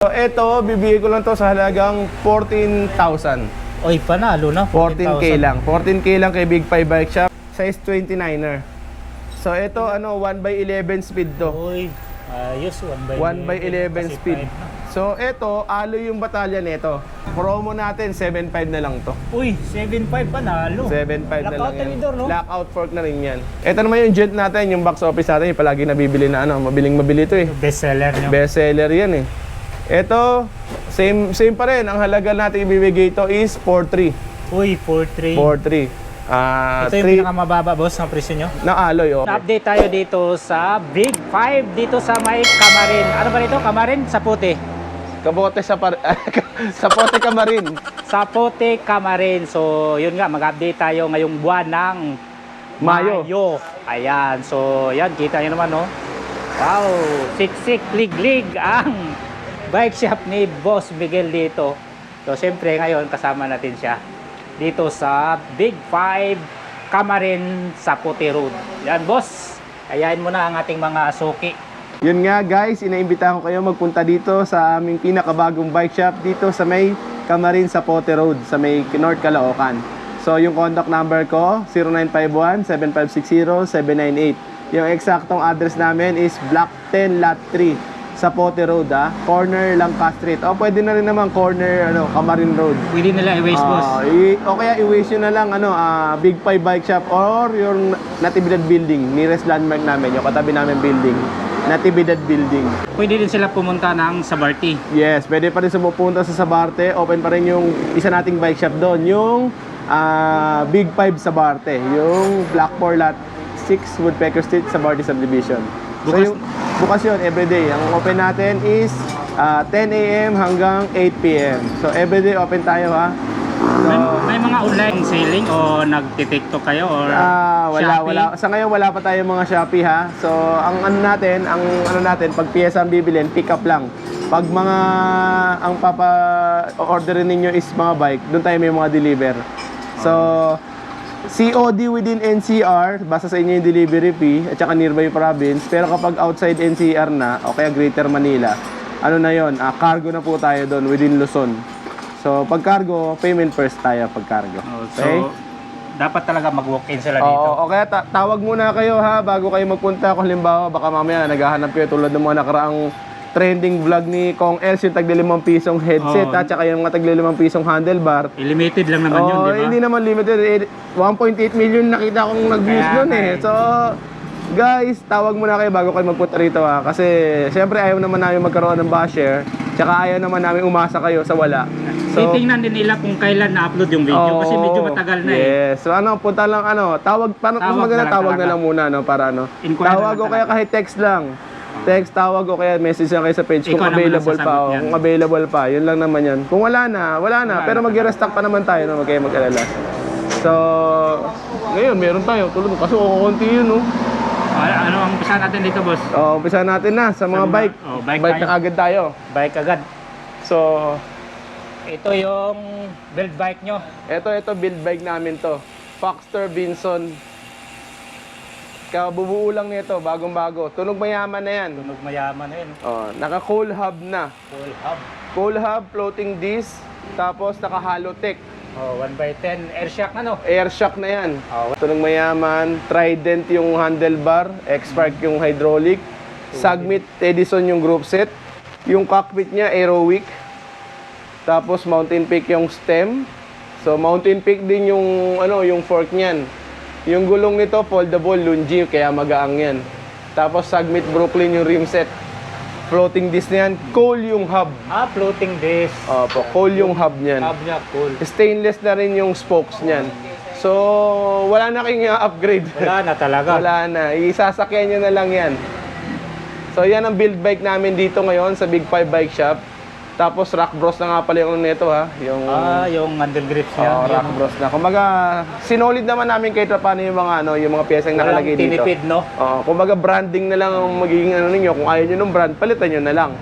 So ito, bibigay ko lang to sa halagang 14,000. Oy, panalo na. 14K lang. 14K lang kay Big 5 Bike Shop. Size 29er. So ito, 1x11 speed to. Oy, ayos. 1x11 kasi speed. 5 na. So ito, alo yung batalya nito. Promo natin, 7.5 na lang to. Uy, 7.5 panalo. 7.5 na lang Lockout yan. tinidor, no? Lockout fork na rin yan. Ito naman yung jet natin, yung box office natin, yung palagi nabibili na mabiling mabili to eh. Best seller nyo. Best seller yan eh. Ito, same pa rin. Ang halaga natin ibibigay ito is 4.3. Uy, 4.3. 4.3. Ito yung pinakamababa, boss, ng presyo nyo. Na alloy, oh. Update tayo dito sa Big 5 dito sa may Camarin. Ano ba dito? Camarin? Sapote. Kabote sa Sapote Camarin. Sapote Camarin. So, yun nga, mag-update tayo ngayong buwan ng Mayo. Ayan. So, yan, kita nyo naman, no? Wow, siksik, lig-lig ang bike shop ni Boss Miguel dito. So, siyempre, ngayon, kasama natin siya dito sa Big 5 Camarin Sapote Road. Yan, boss. Ayain mo na ang ating mga suki. Yun nga guys, inaimbitahan ko kayo magpunta dito sa aming pinakabagong bike shop dito sa may Camarin Sapote Road, sa may North Caloocan. So yung contact number ko, 0951-7560-798. Yung eksaktong address namin is Block 10 Lot 3, Sapote Road, corner Langka Street. O pwede na rin naman corner Camarin Road. Pwede nila i-waste, boss. O kaya i-waste nyo na lang Big 5 Bike Shop or yung Natividad Building, nearest landmark namin, yung katabi namin building, Natividad Building. Pwede din sila pumunta ng Sabarte. Yes, pwede pa rin pupunta sa Sabarte. Open pa rin yung isa nating bike shop doon, yung Big 5 Sabarte, yung Block 4 Lot 6 Woodpecker Street, Sabarte Subdivision. So yung bukas yun, everyday. Ang open natin is 10 a.m. hanggang 8 p.m. So everyday open tayo ha. So, may mga online selling o nagti-TikTok kayo or wala. Sa ngayon wala pa tayong mga Shopee ha. So ang ano natin, pag piyesa ang bibilin, pick up lang. Pag mga ang papa-orderin ninyo is mga bike, doon tayo may mga deliver. So COD within NCR, basta sa inyo yung delivery fee at saka nearby province. Pero kapag outside NCR na o kaya Greater Manila, ano na yon, cargo na po tayo doon within Luzon. So pag cargo, payment first tayo pag cargo. Okay? So dapat talaga mag-walk-in sila dito. Oo, kaya tawag muna kayo ha bago kayo magpunta. Kung halimbawa baka mamaya naghahanap kayo tulad ng mga nakaraang trending vlog ni Kong Els, yung tagli 5 pisong headset at saka yung mga tagli 5 pisong handlebar. Limited lang naman yun, di ba? Hindi naman limited. 1.8 million nakita kong nag-views nun eh. So, guys, tawag muna kayo bago kayo magpunta rito ha. Kasi, syempre ayaw naman namin magkaroon ng basher. Tsaka ayaw naman namin umasa kayo sa wala. So, titingnan din nila kung kailan na-upload yung video kasi medyo matagal na eh. Yes. So punta lang tawag, mas maganda tawag na lang muna para Inquire tawag o kaya kahit text lang. Text, tawag o kaya message lang kayo sa page kung available pa o kung available pa. Yun lang naman yan. Kung wala na. Pero mag-restock pa naman tayo, no? Huwag kayo mag-alala. So, ngayon meron tayo. Tulad kasi kukunti yun, no? Ano ang umpisa natin dito, boss? Umpisa natin na sa mga bike. Bike na agad tayo. Bike agad. So, ito yung build bike nyo. ito build bike namin to. Foxter Vinson. Kabubuo lang nito, bagong-bago. Tunog mayaman na yan. Tunog mayaman na yun. Naka-coal hub na. Full hub. Coal hub, floating disc, tapos naka-Halotech. 1x10 air shock na, no? Air shock na yan. Tunog mayaman, Trident yung handlebar, X-Spark yung hydraulic, Sagmit Edison yung group set, yung cockpit niya Aerowick, tapos Mountain Peak yung stem. So Mountain Peak din yung yung fork niyan. Yung gulong nito foldable lungy kaya magaang yan. Tapos Sagmit Brooklyn yung rim set. Floating disc niyan, coal yung hub. Floating disc. Opo, coal yung hub niyan. Hub niya, cool. Stainless na rin yung spokes niyan. So, wala na kayong upgrade. Wala na talaga. Wala na. Isasakyan nyo na lang yan. So, yan ang build bike namin dito ngayon sa Big 5 Bike Shop. Tapos, Rock Bros na nga pala yung nito ha. Yung handle grips niya. Rock Bros na. Kumbaga, sinolid naman namin kahit paano yung mga piyesang nakalagay dito. Tinipid, no? Kumbaga, branding na lang ang magiging ninyo. Kung ayaw nyo ng brand, palitan nyo na lang.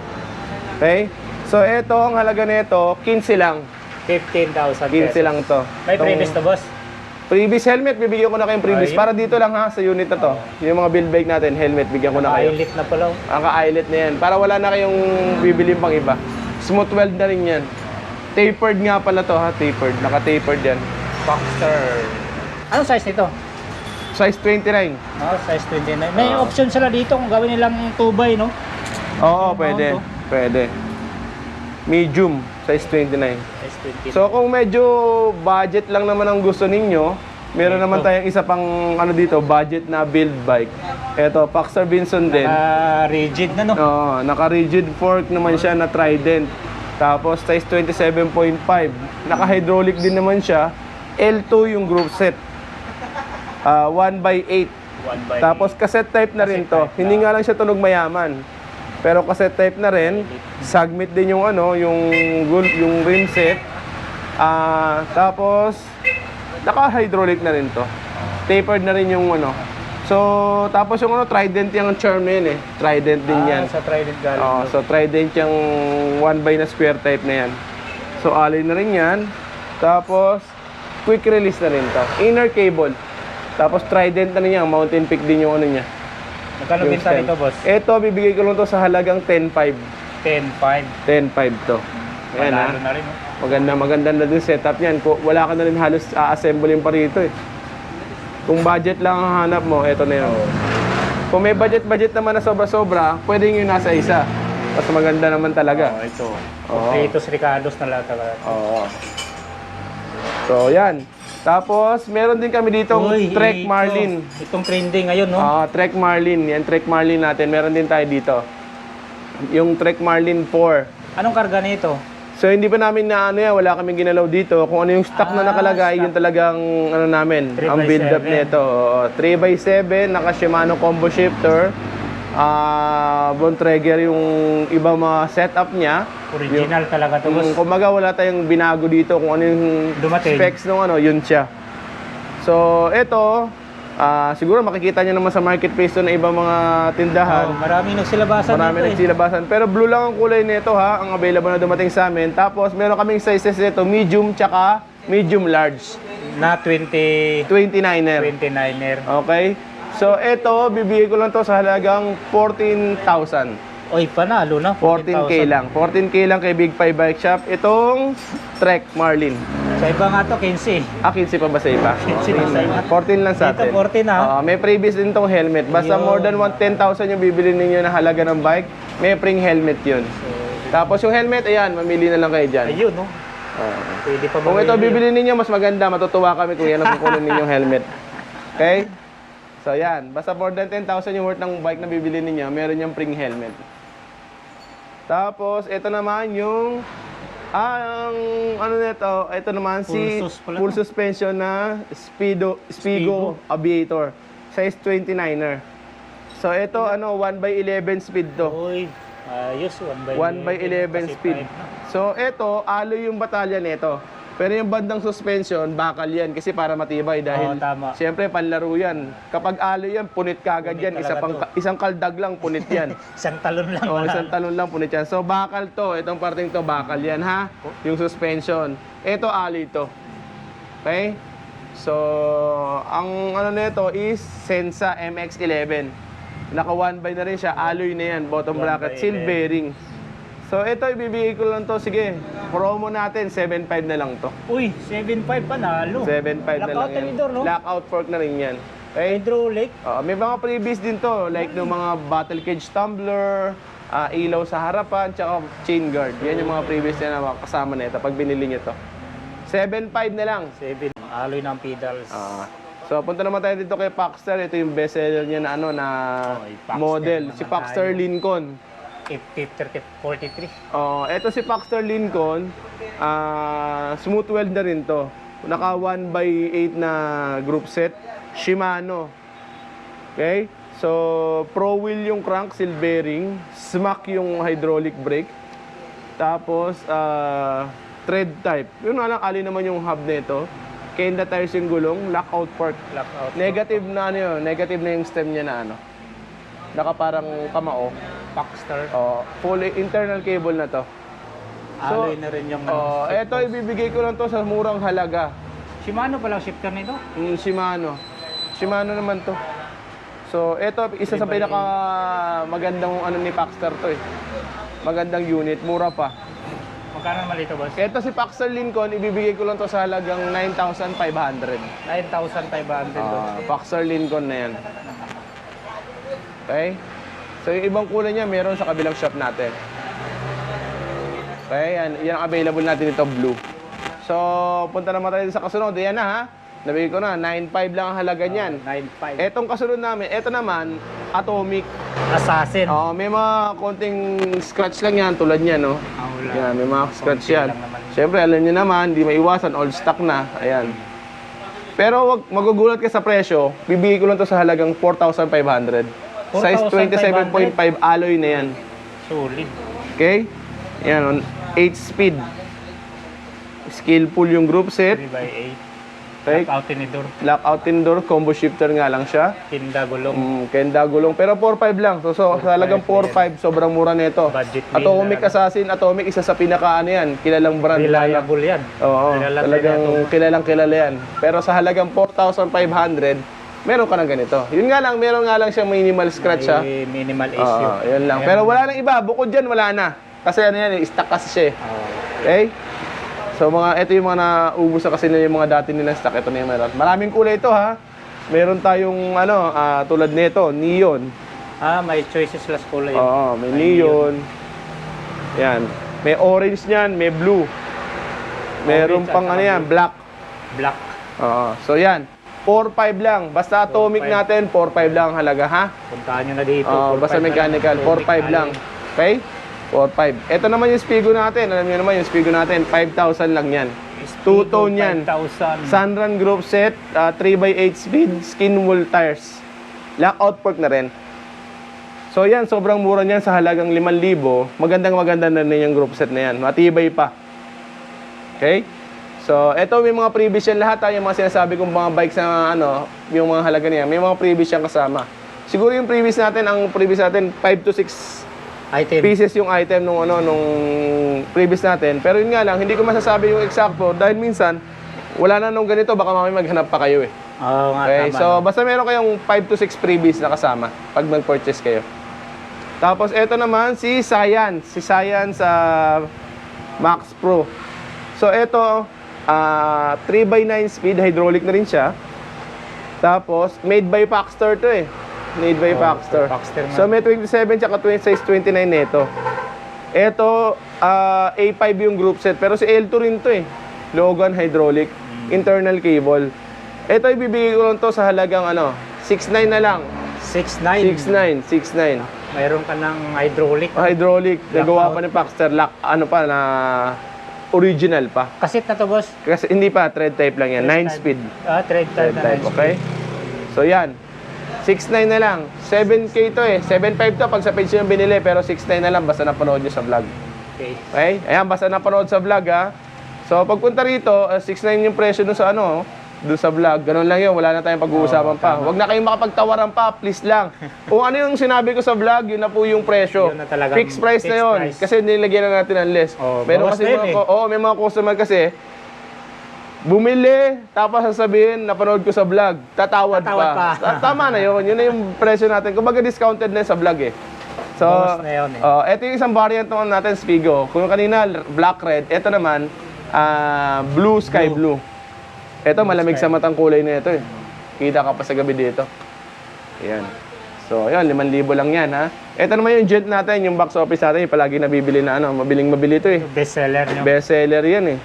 Okay? So, ito, ang halaga nito, 15 lang. 15,000 15 lang to. May previous to, boss? Previous helmet, bibigyan ko na kayong previous. Para dito lang ha, sa unit na to. Yung mga build bike natin, helmet, bigyan ko na kayo. Naka-eyelet na pala. Naka-eyelet na yan. Para wala na kayong bibili pang iba. Smooth weld na rin yan. Tapered nga pala to ha, tapered. Naka-tapered yan. Boxster. Anong size nito? Size 29. Size 29. May option sila dito kung gawin nilang 2x, no? Oo, Ano pwede. to? Pwede. Medium, size 29. Size 29. So kung medyo budget lang naman ang gusto ninyo, meron naman tayong isa pang ano dito, budget na build bike. Ito, Paxar Vinson din. Rigid na, no? Oo, naka-rigid fork naman siya na Trident. Tapos size 27.5. Naka-hydraulic din naman siya. L2 yung group set. 1x8. 1x8. Tapos cassette type na rin to. Hindi nga lang siya tunog mayaman. Pero cassette type na rin. Sagmit din yung ano, yung rim set. Tapos naka-hydraulic na rin to. Tapered na rin yung ano. So, tapos yung ano, Trident yung charm na yun eh. Trident din yan. Sa Trident galing. So Trident yung 1x na square type na yan. So alloy na rin yan. Tapos quick release na rin to. Inner cable. Tapos Trident na rin yan. Mountain Peak din yung ano niya. Magkano Yung binta stem. nito, boss? Ito, bibigay ko lang to sa halagang 10.5. 10.5. 10.5 to. Ayan ha. Panalo na rin, no? Maganda na din setup niyan. Wala ka na rin halos a-assemblein pa rito eh. Kung budget lang ang hanap mo, eto na yun. Kung may budget naman na sobra-sobra, pwedeng yung nasa isa. Mas maganda naman talaga. Ito. Oo. Completos Ricardos na lahat talaga. Oo. So, yan. Tapos, meron din kami dito Trek Marlin. Itong trending ngayon, no? Trek Marlin. Yan, Trek Marlin natin. Meron din tayo dito. Yung Trek Marlin 4. Anong karga nito? So, hindi pa namin na ano yan. Wala kaming ginalaw dito. Kung ano yung stock na nakalagay, yun talagang ano namin. 3x7. Ang build-up nito. 3x7, naka Shimano combo shifter. Bontrager yung ibang mga setup niya. Original talaga to, boss. Kumbaga wala tayong binago dito kung ano yung Dumating. specs ng ano, yun siya. So, ito, siguro makikita nyo naman sa marketplace to na ibang mga tindahan. Maraming nagsilabasan Marami dito, nagsilabasan. Pero blue lang ang kulay nito ha, ang available na dumating sa amin. Tapos meron kaming sizes nito, medium tsaka medium large. Na 29er. 29er. Okay? So, ito, bibigay ko lang to sa halagang 14,000. Oy, panalo na. 14K lang. 14K lang kay Big 5 Bike Shop. Itong Trek Marlin. Sa iba nga to, 15. 15 pa ba sa iba? 15 na sa iba. 14 lang sa Dito, atin. 14 na. May previous din tong helmet. Basta Yun. more than 10,000 yung bibili ninyo na halaga ng bike, may free helmet yun. Tapos yung helmet, ayan, mamili na lang kayo dyan. Ayun, no? Pwede pa Kung ito mamili. bibili ninyo, mas maganda. Matutuwa kami kung yan ang kukunin ninyong helmet. Okay? So, yan. Basta more than 10,000 yung worth ng bike na bibili ninyo, meron yung free helmet. Tapos, ito naman yung ang ano nito, ito naman full suspension na Spigo Aviator, size 29er. So ito ano 1x11 speed to. Oy, ayos 1x11 speed. So ito alloy yung batalya nito. Pero yung bandang suspension, bakal yan kasi para matibay dahil tama. siyempre panlaro yan. Kapag alloy yan, punit kagad yan. Isang kaldag lang, punit yan. Isang talon lang. Isang talon lang punit yan. So bakal to, itong parteng to bakal yan ha. Yung suspension. Ito alloy to. Okay? So ang ano nito is Sensa MX-11. Naka 1x na rin siya, alloy na yan, bottom bracket, seal bearing. So ito ibibigay ko lang to, sige. Promo natin 7.5 na lang to. Uy, 7.5 panalo. 7.5 na lang Lockout yan. tinidor, no? Lockout fork na rin yan. Okay? Hydraulic. May mga freebies din to, like ng mga battle cage tumbler, ilaw sa harapan, tsaka chain guard. Yan yung mga freebies na kasama nito pag binili nyo to. 7.5 na lang. 7. Alloy ng pedals. So punta naman tayo dito kay Paxter. Ito yung best seller niya na ano na Paxter model, naman si Paxter tayo. Lincoln. F43. Ito si Paxter Lincoln, smooth weld na rin to. Naka 1x8 na group set, Shimano. Okay? So, pro wheel yung crank, seal bearing, smack yung hydraulic brake. Tapos, thread type. Yun nga lang, ali naman yung hub nito. Kenda tires yung gulong, lockout fork. Lockout. Negative na ano yun, negative na yung stem niya na ano. Naka parang kamao. Paxter. Full internal cable na to. Alloy na rin yung Ito ibibigay ko lang to sa murang halaga. Shimano palang shifter nito? Shimano. Shimano naman to. So, ito isa sa pinaka magandang ano ni Paxter to eh. Magandang unit, mura pa. Magkano naman dito, boss? Ito si Paxer Lincoln, ibibigay ko lang to sa halagang 9,500. 9,500 boss. Paxer Lincoln na yan. Okay? So yung ibang kulay niya, meron sa kabilang shop natin. Okay, yan ang available natin ito, blue. So, punta naman tayo sa kasunod. Yan na ha. Nabigay ko na, 9,500 lang ang halaga niyan. 9,500. Etong kasunod namin, eto naman, Atomic. Assassin. May mga konting scratch lang yan, tulad niyan, no? Wala. Yan, may mga scratch Konti yan. lang naman. Siyempre, alam niyo naman, di maiwasan, all stock na. Ayan. Pero wag magugulat ka sa presyo, bibigay ko lang to sa halagang 4,500. Size 27.5 alloy na yan. Solid. Okay? Yan, 8 speed. Skillful yung group set. 3x8. Okay? Lockout tinidor. Lockout indoor, combo shifter nga lang siya. Tinda gulong. Kenda gulong. Pero 4.5 lang. So sa halagang 4.5, sobrang mura nito. Budget meal Atomic na Assassin, Atomic, isa sa pinaka ano yan, kilalang brand. Reliable yan. Oo, Kilala talagang din kilala yan. Pero sa halagang 4,500, meron ka ng ganito. Yun nga lang, meron nga lang siya minimal scratch ha. May minimal issue. Yun lang. Pero wala nang iba. Bukod dyan, wala na. Kasi ano yan, stock kasi siya. Okay? So ito yung mga naubos na kasi na yung mga dati nilang stock. Ito na yung meron. Maraming kulay ito ha. Meron tayong tulad nito, neon. May choices last kulay. Oo, may neon. Yan. May orange niyan, may blue. Meron Orange pang at yan, black. Black. So yan. 4.5 lang. Basta Atomic 4.5. natin, 4.5 lang ang halaga ha. Puntahan nyo na dito. Basta 4.5 mechanical, na 4.5 lang. Okay? 4.5. Ito naman yung Spigo natin. Alam niyo naman yung Spigo natin, 5,000 lang yan. Two-tone yan. 5,000. Sunrun group set, 3x8 speed, skin wool tires. Lockout fork na rin. So yan, sobrang mura niyan sa halagang 5,000. Magandang na rin yung group set na yan. Matibay pa. Okay? So, ito may mga previous yan lahat. Yung mga sinasabi kong mga bikes na yung mga halaga niya. May mga previous yan kasama. Siguro yung previous natin, 5 to 6 Item. pieces yung item nung previous natin. Pero yun nga lang, hindi ko masasabi yung eksakto dahil minsan wala na nung ganito, baka mamaya maghanap pa kayo eh. Oo nga, Okay, tama. so basta meron kayong 5 to 6 freebies na kasama pag mag-purchase kayo. Tapos ito naman si Science, sa Max Pro. So ito 3x9 speed, hydraulic na rin siya. Tapos made by Paxter to eh. Made by Paxter. Paxter nga. So may 27 tsaka size 29 nito. Ito A5 yung group set pero si L2 rin to eh. Logan hydraulic, internal cable. Ito ibibigay ko lang to sa halagang 6.9 na lang. 6.9. 6.9. Mayroon ka ng hydraulic. Hydraulic, nagawa pa ni Paxter, na original pa. Kasit na to, boss. Kasi hindi pa, thread type lang yan. 9 Thread speed. Thread type na Type, 9 okay? So yan. 6.9 na lang. 7K to eh. 7.5 to pag sa page yung binili. Pero 6.9 na lang basta napanood nyo sa vlog. Okay. Okay? Ayan, basta napanood sa vlog ha. So pagpunta rito, 6.9 yung presyo dun sa dun sa vlog. Ganun lang yun. Wala na tayong pag-uusapan pa. Huwag na kayong makapagtawaran pa. Please lang. Kung ano yung sinabi ko sa vlog, yun na po yung presyo. Yun na talagang Fixed price na fixed yun. price. Kasi nilagyan na natin ng less. Pero bawas kasi na yun may mga customer kasi bumili, tapos sasabihin, napanood ko sa vlog, tatawad pa. Tama na yun. Yun na yung presyo natin. Kumbaga discounted na yun sa vlog eh. So, Bawas na yun ito yung isang variant natin, Spigo. Kung kanina, black red, ito naman, blue sky blue. Ito, malamig sa matang kulay na ito eh. Kita ka pa sa gabi dito. Ayan. So, yun, 5,000 lang yan ha. Ito naman yung jet natin, yung box office natin, yung palagi nabibili na mabiling-mabili ito eh. Best seller nyo. Best seller yan eh.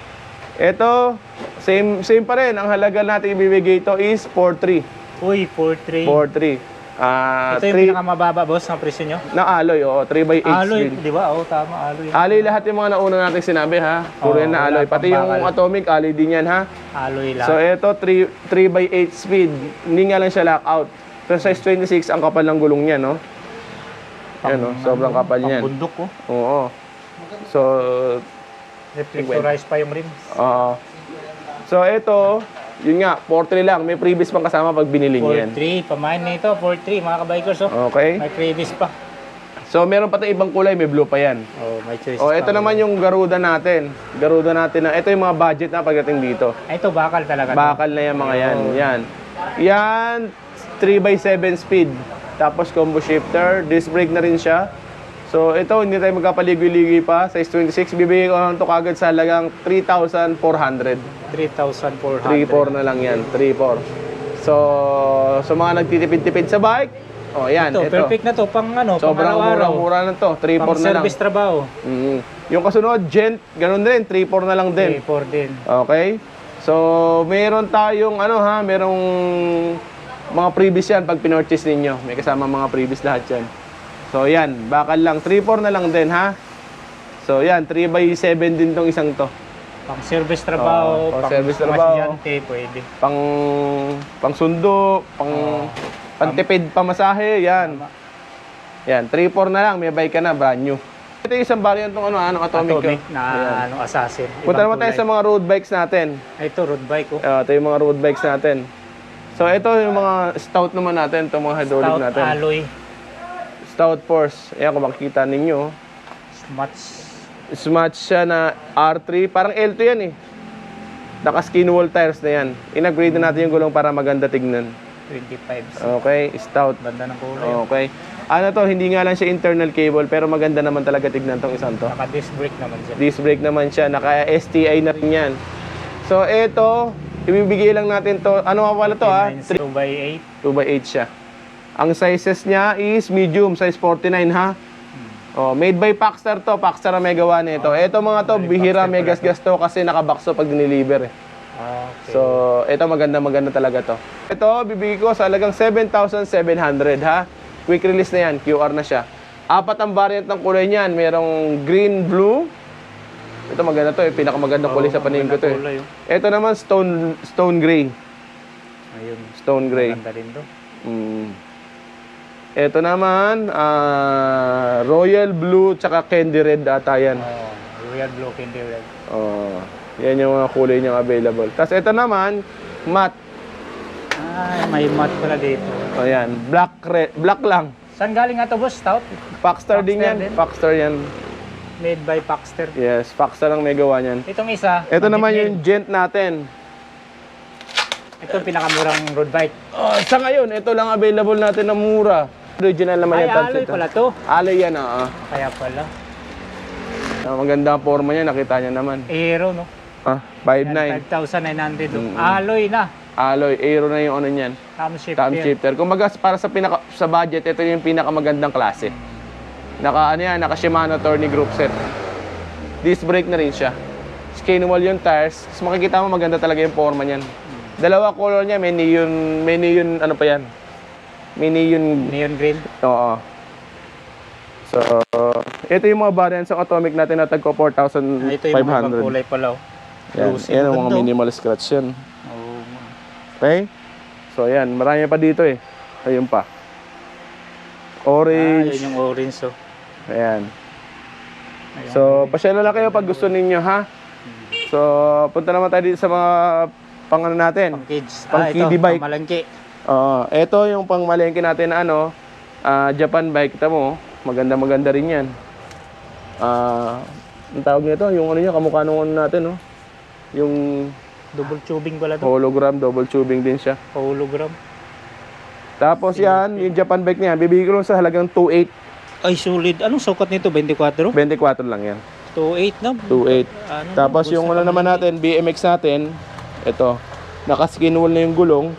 Ito, same pa rin. Ang halaga natin ibibigay ito is 4.3. Uy, 4.3. 4.3. Ito yung pinakamababa, boss, ng presyo nyo? Na alloy, 3x8 Alloy, speed. di ba? Oo, tama, alloy. Alloy lahat yung mga nauna natin sinabi ha. Puro yan na wala alloy. pang Pati yung bakal. Atomic, alloy din yan ha. Alloy lang. So ito, 3x8 speed. Hindi nga lang siya lockout. So size 26, ang kapal ng gulong niya, no? Yan, no? Sobrang kapal niyan. Pambundok ko. Oo. So, Reflectorized pa yung rims. so ito, yun nga, 4.3 lang. May previous pang kasama pag binili niyo yan. 4.3. Pamain na ito, 4.3. Mga kabikers, oh. Okay? May previous pa. So meron pa tayong ibang kulay, may blue pa yan. Oh, may choice Ito pa. naman yung Garuda natin. Garuda natin ito yung mga budget na pagdating dito. Ito, bakal talaga. Bakal na yan mga yan. Yan. Yan, 3x7 speed. Tapos combo shifter, disc brake na rin siya. So ito, hindi tayo magkapaligoy-ligoy pa. Size 26, bibigay ko lang ito kagad sa halagang 3,400. 3,400. 3,400 na lang yan, 3,400. So, sa mga nagtitipid-tipid sa bike, oh yan, ito. Perfect na to, pang ano, pang Sobrang araw-araw. mura na to, 3,400 Pang na lang. service trabaho. Yung kasunod, Gent, ganun din, 3,400 na lang din. 3,400 din. Okay? So, meron tayong merong mga previous yan pag pinorchase ninyo. May kasama mga previous lahat yan. So, yan, bakal lang, 3,400 na lang din, ha? So, yan, 3x7 din tong isang to. Pang service trabaho, pang pang service trabaho. estudyante, pwede. Pang sundo, pantipid pamasahe, yan. Yan, 3,400 na lang, may bike ka na, brand new. Ito yung isang variant ng atomic Na Ayan. assassin. Punta Ibang naman tayo kulay. sa mga road bikes natin. Ito, road bike oh. Ito yung mga road bikes natin. So, ito yung mga stout naman natin, itong mga hydraulic Stout natin. alloy. Stout Force. Ayan, kung makikita ninyo. Smatch siya na R3. Parang L2 yan eh. Naka-skin wall tires na yan. In-upgrade na natin yung gulong para maganda tignan. 25. Okay, stout. Ganda ng kulay. Okay. Ano to, hindi nga lang siya internal cable, pero maganda naman talaga tignan tong isang to. Naka-disc brake naman siya. Disc brake naman siya, naka-STI na rin yan. So, ito, ibibigay lang natin to. Ano nga pala to ha? 2x8. 2x8 siya. Ang sizes niya is medium, size 49 ha. Oh, made by Paxtar to. Paxtar ang may gawa nito. Ito mga to, bihira may gas-gas to kasi nakabakso pag diniliver eh. Okay. So, ito maganda talaga to. Ito, bibigay ko sa halagang 7,700 ha. Quick release na yan, QR na siya. 4 ang variant ng kulay niyan. Merong green, blue. Ito maganda to eh. Pinakamagandang kulay sa paningin ko to eh. Kulay, oh. Ito naman stone gray. Ayun. Stone gray. Ganda rin to. Ito naman, royal blue tsaka candy red ata yan. Royal blue, candy red. Oh, yan yung mga kulay niyang available. Tapos ito naman, matte. May matte pala dito. O yan, black lang. Saan galing nga to, boss? Stout? Paxtar din Paxtar yan. din? Paxtar yan. Made by Paxter. Yes, Paxtar ang may gawa niyan. Itong isa. Ito naman Magnet yung Gent natin. Ito yung pinakamurang road bike. Sa ngayon, ito lang available natin na mura. Original naman Ay, yung alloy pala to. Alloy yan, Kaya pala. Maganda ang forma niya, nakita niya naman. Aero, no? 5.9. 5,900. Alloy na. Alloy, aero na yung ano niyan. Cam shifter. Cam shifter. Kumbaga para sa budget, ito yung pinakamagandang klase. Naka Shimano Tourney Group Set. Disc brake na rin siya. Skin wall yung tires. So makikita mo maganda talaga yung forma niyan. Dalawa color niya, may neon ano pa yan? May neon green. Oo. So, ito yung mga variants ng atomic natin na tagko 4,500. Ito yung mga ibang kulay pala. Yan, yan ang mga minimal scratch yan. Oh. Okay? So, ayan. Marami pa dito eh. Ayun pa. Orange. Yun yung orange, oh. Ayan. So, pasyala lang kayo pag gusto ninyo, ha? So, punta naman tayo dito sa mga pang-ano natin. Pang kids. Pang kiddie bike. Malangki. Ito yung pang malengke natin na Japan bike. Kita mo, maganda rin yan. Ang tawag nito, yung ano niya, kamukha nung ano natin, no? Yung Double tubing pala to. hologram, double tubing din siya. Hologram. Tapos yan, yung Japan bike niya, bibigay ko lang sa halagang 2.8. Ay, solid. Anong sukat nito? 24? 24 lang yan. 2.8 na. 2.8. Ano, Tapos yung ano naman natin, BMX natin, ito, naka-skin wall na yung gulong.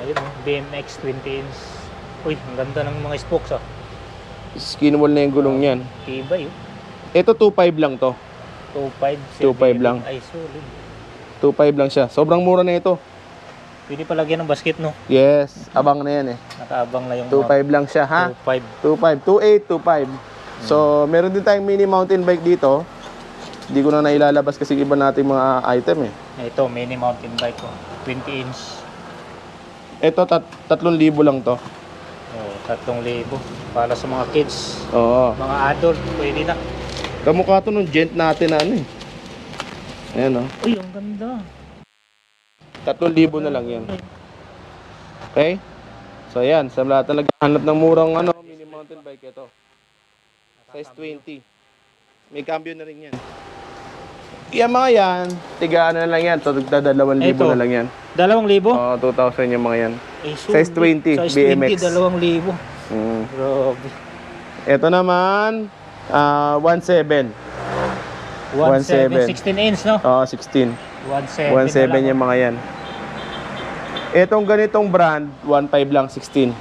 Ayun, oh, BMX 20 inch. Uy, ang ganda ng mga spokes, ah. Skin wall na yung gulong yan. Tibay, oh. Ito 2.5 lang to. 2.5. 2.5 lang. Ay, solid. 2.5 lang siya. Sobrang mura na ito. Pwede pa lagyan ng basket, no? Yes, abang na yan eh. Nakaabang na yung 2.5 lang siya, ha? 2.5. 2.8, 2.5. So, meron din tayong mini mountain bike dito. Hindi ko na nailalabas kasi iba nating mga item eh. Ito, mini mountain bike ko. 20 inch. Ito, 3,000 lang to. Oh, 3,000. Para sa mga kids. Oo. Mga adult, pwede na. Kamukha to nung Gent natin na ano eh. Ayan o. Uy, ang ganda. 3,000 na lang yan. Okay? So, ayan. Sa lahat na naghahanap ng murang mini mountain bike, ito. Size 20. May cambio na rin yan. Yan mga yan, tigaan na lang yan. So, 2,000 na lang yan. 2,000? Oo, 2,000 yung mga yan. Eh, Size 20, Size BMX. 20, 2,000. Mm. Grabe. Ito naman, 1.7. 1.7, 16 inch, no? 16. 1.7 1.7 yung mga yan. Itong ganitong brand, 1.5 lang, 16.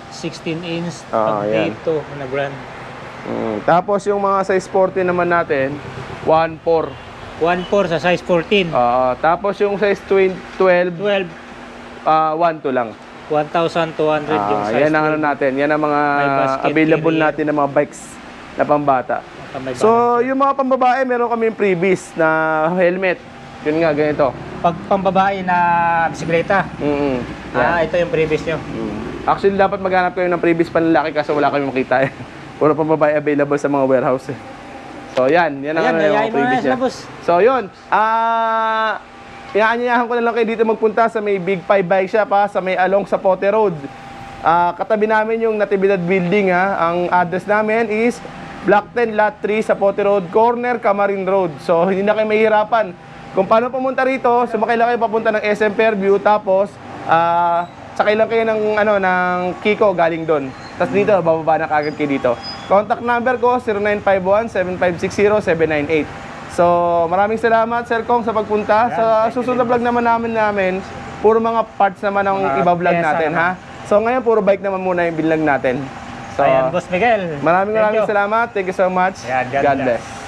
16 inch Ah, pag yan. dito na brand. Tapos yung mga size 14 naman natin, 1.4. 1.4 sa size 14. Tapos yung size 12, 12, 1.2 lang. 1,200 yung size. Yan ang ano 12. natin. Yan ang mga May basket available carrier. natin na mga bikes na pambata. May So, yung mga pambabae, meron kami freebies na helmet. Yun nga, ganito. pag pambabae na bisikleta. Yan. Ito yung previous nyo. Actually, dapat maghanap kayo ng freebies panlalaki kasi wala kami makita eh. Puro pambabae available sa mga warehouse eh. So, yan. Yan ang Ayan, ano, yung nayayain mga mo na freebies sila, niya. boss. So, yun. Iaanyayahan ko na lang kayo dito magpunta sa may Big 5 Bike Shop sa may along sa Pote Road. Katabi namin yung Natividad Building Ang address namin is Block 10, Lot 3 sa Pote Road, corner Camarin Road. So, hindi na kayo mahihirapan. Kung paano pumunta rito, sumakay lang kayo papunta ng SM Fairview, tapos sakay lang kayo ng, ng Kiko galing doon. Tapos dito, bababa na kagad kayo dito. Contact number ko, 0951-7560-798. So, maraming salamat, Sir Kong, sa pagpunta. Sa susunod na vlog namin, puro mga parts naman ang iba-vlog natin, ha? So, ngayon, puro bike naman muna yung binlog natin. So, Ayan, Boss Miguel. maraming Thank you. salamat. Thank you so much. Ayan, God God bless. bless.